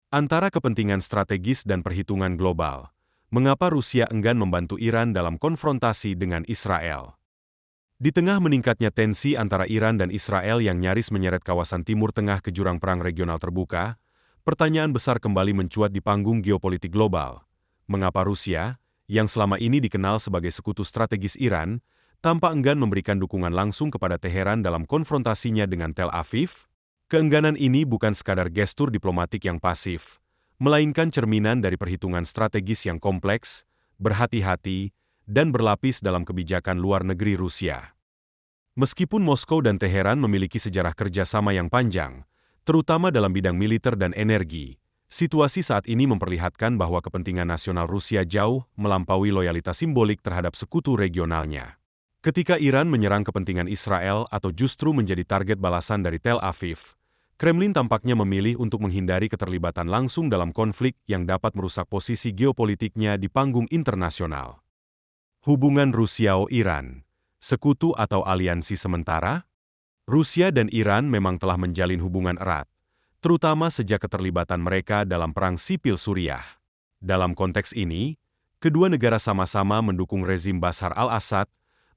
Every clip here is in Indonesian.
Antara kepentingan strategis dan perhitungan global, mengapa Rusia enggan membantu Iran dalam konfrontasi dengan Israel? Di tengah meningkatnya tensi antara Iran dan Israel yang nyaris menyeret kawasan Timur Tengah ke jurang perang regional terbuka, pertanyaan besar kembali mencuat di panggung geopolitik global. Mengapa Rusia, yang selama ini dikenal sebagai sekutu strategis Iran, tampak enggan memberikan dukungan langsung kepada Teheran dalam konfrontasinya dengan Tel Aviv? Keengganan ini bukan sekadar gestur diplomatik yang pasif, melainkan cerminan dari perhitungan strategis yang kompleks, berhati-hati, dan berlapis dalam kebijakan luar negeri Rusia. Meskipun Moskow dan Teheran memiliki sejarah kerjasama yang panjang, terutama dalam bidang militer dan energi, situasi saat ini memperlihatkan bahwa kepentingan nasional Rusia jauh melampaui loyalitas simbolik terhadap sekutu regionalnya. Ketika Iran menyerang kepentingan Israel atau justru menjadi target balasan dari Tel Aviv, Kremlin tampaknya memilih untuk menghindari keterlibatan langsung dalam konflik yang dapat merusak posisi geopolitiknya di panggung internasional. Hubungan Rusia-Iran, sekutu atau aliansi sementara? Rusia dan Iran memang telah menjalin hubungan erat, terutama sejak keterlibatan mereka dalam Perang Sipil Suriah. Dalam konteks ini, kedua negara sama-sama mendukung rezim Bashar al-Assad,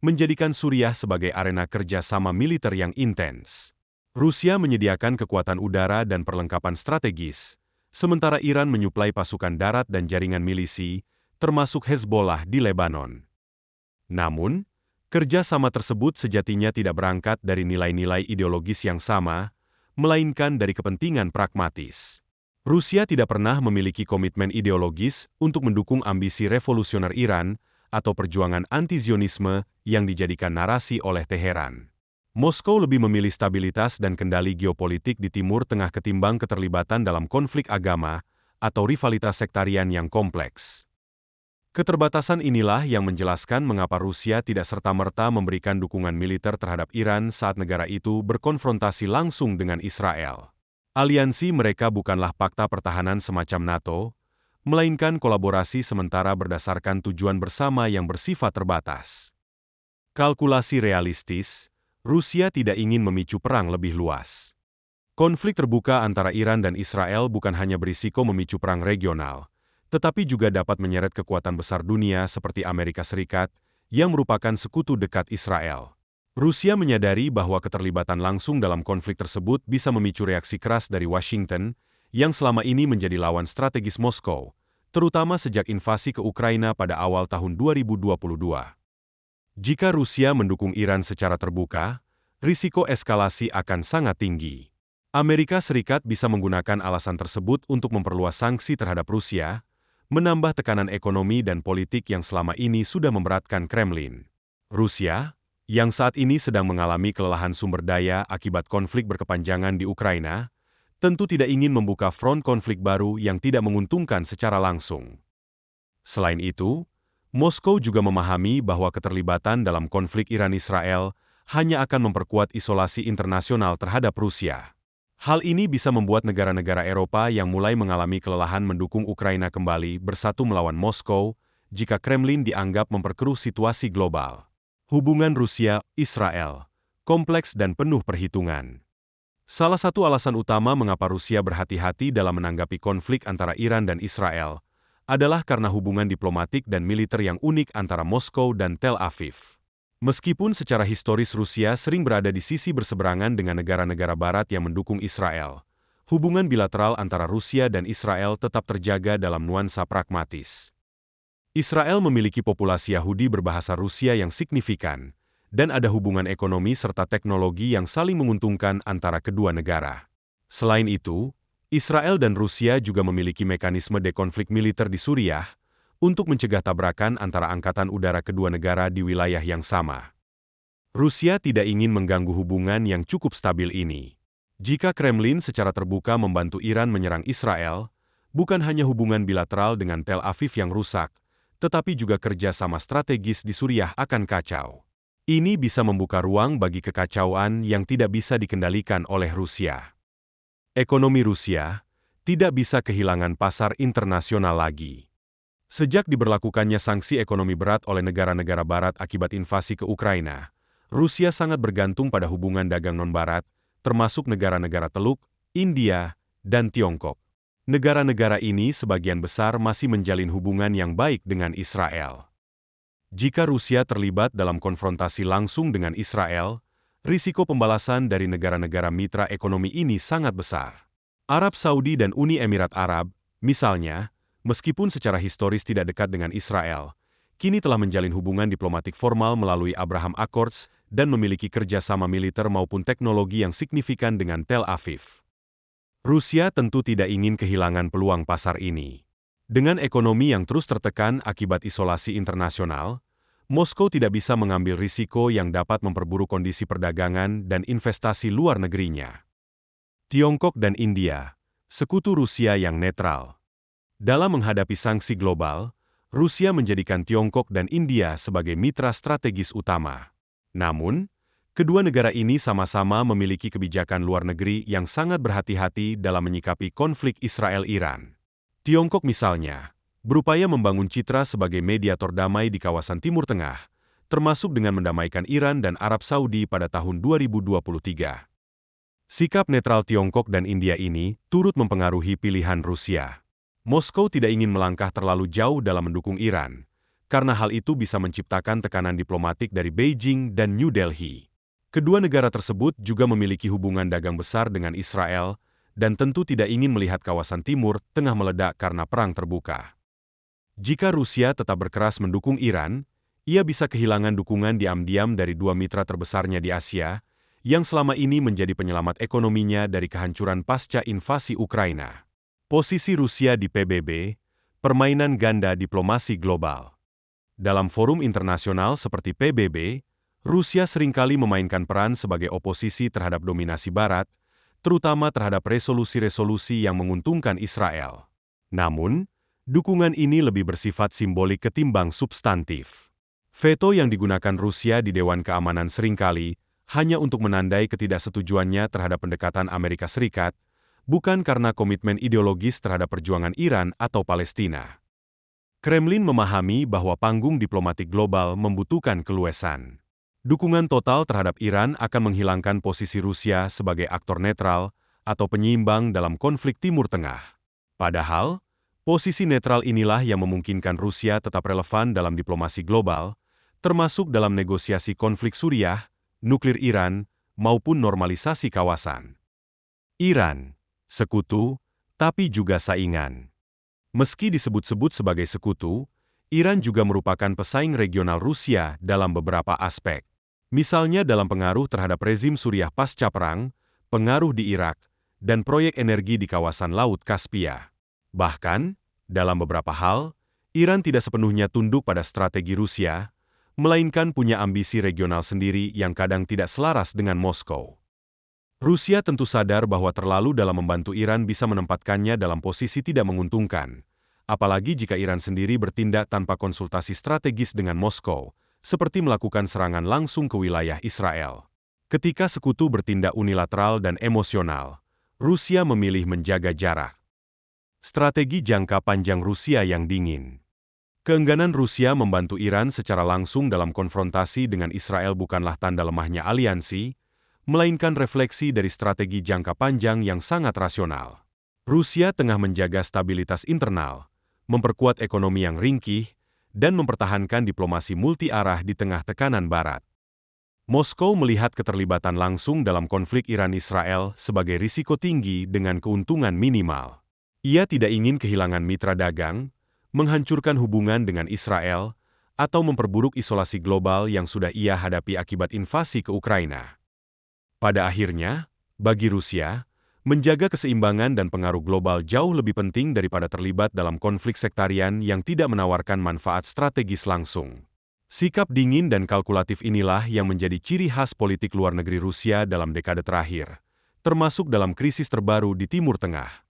menjadikan Suriah sebagai arena kerjasama militer yang intens. Rusia menyediakan kekuatan udara dan perlengkapan strategis, sementara Iran menyuplai pasukan darat dan jaringan milisi, termasuk Hezbollah di Lebanon. Namun, kerjasama tersebut sejatinya tidak berangkat dari nilai-nilai ideologis yang sama, melainkan dari kepentingan pragmatis. Rusia tidak pernah memiliki komitmen ideologis untuk mendukung ambisi revolusioner Iran atau perjuangan anti-Zionisme yang dijadikan narasi oleh Teheran. Moskow lebih memilih stabilitas dan kendali geopolitik di Timur Tengah ketimbang keterlibatan dalam konflik agama atau rivalitas sektarian yang kompleks. Keterbatasan inilah yang menjelaskan mengapa Rusia tidak serta-merta memberikan dukungan militer terhadap Iran saat negara itu berkonfrontasi langsung dengan Israel. Aliansi mereka bukanlah fakta pertahanan semacam NATO, melainkan kolaborasi sementara berdasarkan tujuan bersama yang bersifat terbatas. Kalkulasi realistis, Rusia tidak ingin memicu perang lebih luas. Konflik terbuka antara Iran dan Israel bukan hanya berisiko memicu perang regional, tetapi juga dapat menyeret kekuatan besar dunia seperti Amerika Serikat, yang merupakan sekutu dekat Israel. Rusia menyadari bahwa keterlibatan langsung dalam konflik tersebut bisa memicu reaksi keras dari Washington, yang selama ini menjadi lawan strategis Moskow, terutama sejak invasi ke Ukraina pada awal tahun 2022. Jika Rusia mendukung Iran secara terbuka, risiko eskalasi akan sangat tinggi. Amerika Serikat bisa menggunakan alasan tersebut untuk memperluas sanksi terhadap Rusia, menambah tekanan ekonomi dan politik yang selama ini sudah memberatkan Kremlin. Rusia, yang saat ini sedang mengalami kelelahan sumber daya akibat konflik berkepanjangan di Ukraina, tentu tidak ingin membuka front konflik baru yang tidak menguntungkan secara langsung. Selain itu, Moskow juga memahami bahwa keterlibatan dalam konflik Iran-Israel hanya akan memperkuat isolasi internasional terhadap Rusia. Hal ini bisa membuat negara-negara Eropa yang mulai mengalami kelelahan mendukung Ukraina kembali bersatu melawan Moskow jika Kremlin dianggap memperkeruh situasi global. Hubungan Rusia-Israel kompleks dan penuh perhitungan. Salah satu alasan utama mengapa Rusia berhati-hati dalam menanggapi konflik antara Iran dan Israel adalah karena hubungan diplomatik dan militer yang unik antara Moskow dan Tel Aviv. Meskipun secara historis Rusia sering berada di sisi berseberangan dengan negara-negara Barat yang mendukung Israel, hubungan bilateral antara Rusia dan Israel tetap terjaga dalam nuansa pragmatis. Israel memiliki populasi Yahudi berbahasa Rusia yang signifikan, dan ada hubungan ekonomi serta teknologi yang saling menguntungkan antara kedua negara. Selain itu, Israel dan Rusia juga memiliki mekanisme dekonflik militer di Suriah untuk mencegah tabrakan antara angkatan udara kedua negara di wilayah yang sama. Rusia tidak ingin mengganggu hubungan yang cukup stabil ini. Jika Kremlin secara terbuka membantu Iran menyerang Israel, bukan hanya hubungan bilateral dengan Tel Aviv yang rusak, tetapi juga kerjasama strategis di Suriah akan kacau. Ini bisa membuka ruang bagi kekacauan yang tidak bisa dikendalikan oleh Rusia. Ekonomi Rusia tidak bisa kehilangan pasar internasional lagi. Sejak diberlakukannya sanksi ekonomi berat oleh negara-negara Barat akibat invasi ke Ukraina, Rusia sangat bergantung pada hubungan dagang non-Barat, termasuk negara-negara Teluk, India, dan Tiongkok. Negara-negara ini sebagian besar masih menjalin hubungan yang baik dengan Israel. Jika Rusia terlibat dalam konfrontasi langsung dengan Israel, risiko pembalasan dari negara-negara mitra ekonomi ini sangat besar. Arab Saudi dan Uni Emirat Arab, misalnya, meskipun secara historis tidak dekat dengan Israel, kini telah menjalin hubungan diplomatik formal melalui Abraham Accords dan memiliki kerjasama militer maupun teknologi yang signifikan dengan Tel Aviv. Rusia tentu tidak ingin kehilangan peluang pasar ini. Dengan ekonomi yang terus tertekan akibat isolasi internasional, Moskow tidak bisa mengambil risiko yang dapat memperburuk kondisi perdagangan dan investasi luar negerinya. Tiongkok dan India, sekutu Rusia yang netral. Dalam menghadapi sanksi global, Rusia menjadikan Tiongkok dan India sebagai mitra strategis utama. Namun, kedua negara ini sama-sama memiliki kebijakan luar negeri yang sangat berhati-hati dalam menyikapi konflik Israel-Iran. Tiongkok misalnya, berupaya membangun citra sebagai mediator damai di kawasan Timur Tengah, termasuk dengan mendamaikan Iran dan Arab Saudi pada tahun 2023. Sikap netral Tiongkok dan India ini turut mempengaruhi pilihan Rusia. Moskow tidak ingin melangkah terlalu jauh dalam mendukung Iran, karena hal itu bisa menciptakan tekanan diplomatik dari Beijing dan New Delhi. Kedua negara tersebut juga memiliki hubungan dagang besar dengan Israel, dan tentu tidak ingin melihat kawasan Timur Tengah meledak karena perang terbuka. Jika Rusia tetap berkeras mendukung Iran, ia bisa kehilangan dukungan diam-diam dari dua mitra terbesarnya di Asia, yang selama ini menjadi penyelamat ekonominya dari kehancuran pasca invasi Ukraina. Posisi Rusia di PBB, permainan ganda diplomasi global. Dalam forum internasional seperti PBB, Rusia seringkali memainkan peran sebagai oposisi terhadap dominasi Barat, terutama terhadap resolusi-resolusi yang menguntungkan Israel. Namun, dukungan ini lebih bersifat simbolik ketimbang substantif. Veto yang digunakan Rusia di Dewan Keamanan seringkali hanya untuk menandai ketidaksetujuannya terhadap pendekatan Amerika Serikat, bukan karena komitmen ideologis terhadap perjuangan Iran atau Palestina. Kremlin memahami bahwa panggung diplomatik global membutuhkan keluasan. Dukungan total terhadap Iran akan menghilangkan posisi Rusia sebagai aktor netral atau penyeimbang dalam konflik Timur Tengah. Padahal, posisi netral inilah yang memungkinkan Rusia tetap relevan dalam diplomasi global, termasuk dalam negosiasi konflik Suriah, nuklir Iran, maupun normalisasi kawasan. Iran, sekutu, tapi juga saingan. Meski disebut-sebut sebagai sekutu, Iran juga merupakan pesaing regional Rusia dalam beberapa aspek. Misalnya dalam pengaruh terhadap rezim Suriah pasca perang, pengaruh di Irak, dan proyek energi di kawasan Laut Kaspia. Bahkan, dalam beberapa hal, Iran tidak sepenuhnya tunduk pada strategi Rusia, melainkan punya ambisi regional sendiri yang kadang tidak selaras dengan Moskow. Rusia tentu sadar bahwa terlalu dalam membantu Iran bisa menempatkannya dalam posisi tidak menguntungkan, apalagi jika Iran sendiri bertindak tanpa konsultasi strategis dengan Moskow, seperti melakukan serangan langsung ke wilayah Israel. Ketika sekutu bertindak unilateral dan emosional, Rusia memilih menjaga jarak. Strategi jangka panjang Rusia yang dingin. Keengganan Rusia membantu Iran secara langsung dalam konfrontasi dengan Israel bukanlah tanda lemahnya aliansi, melainkan refleksi dari strategi jangka panjang yang sangat rasional. Rusia tengah menjaga stabilitas internal, memperkuat ekonomi yang ringkih, dan mempertahankan diplomasi multi-arah di tengah tekanan Barat. Moskow melihat keterlibatan langsung dalam konflik Iran-Israel sebagai risiko tinggi dengan keuntungan minimal. Ia tidak ingin kehilangan mitra dagang, menghancurkan hubungan dengan Israel, atau memperburuk isolasi global yang sudah ia hadapi akibat invasi ke Ukraina. Pada akhirnya, bagi Rusia, menjaga keseimbangan dan pengaruh global jauh lebih penting daripada terlibat dalam konflik sektarian yang tidak menawarkan manfaat strategis langsung. Sikap dingin dan kalkulatif inilah yang menjadi ciri khas politik luar negeri Rusia dalam dekade terakhir, termasuk dalam krisis terbaru di Timur Tengah.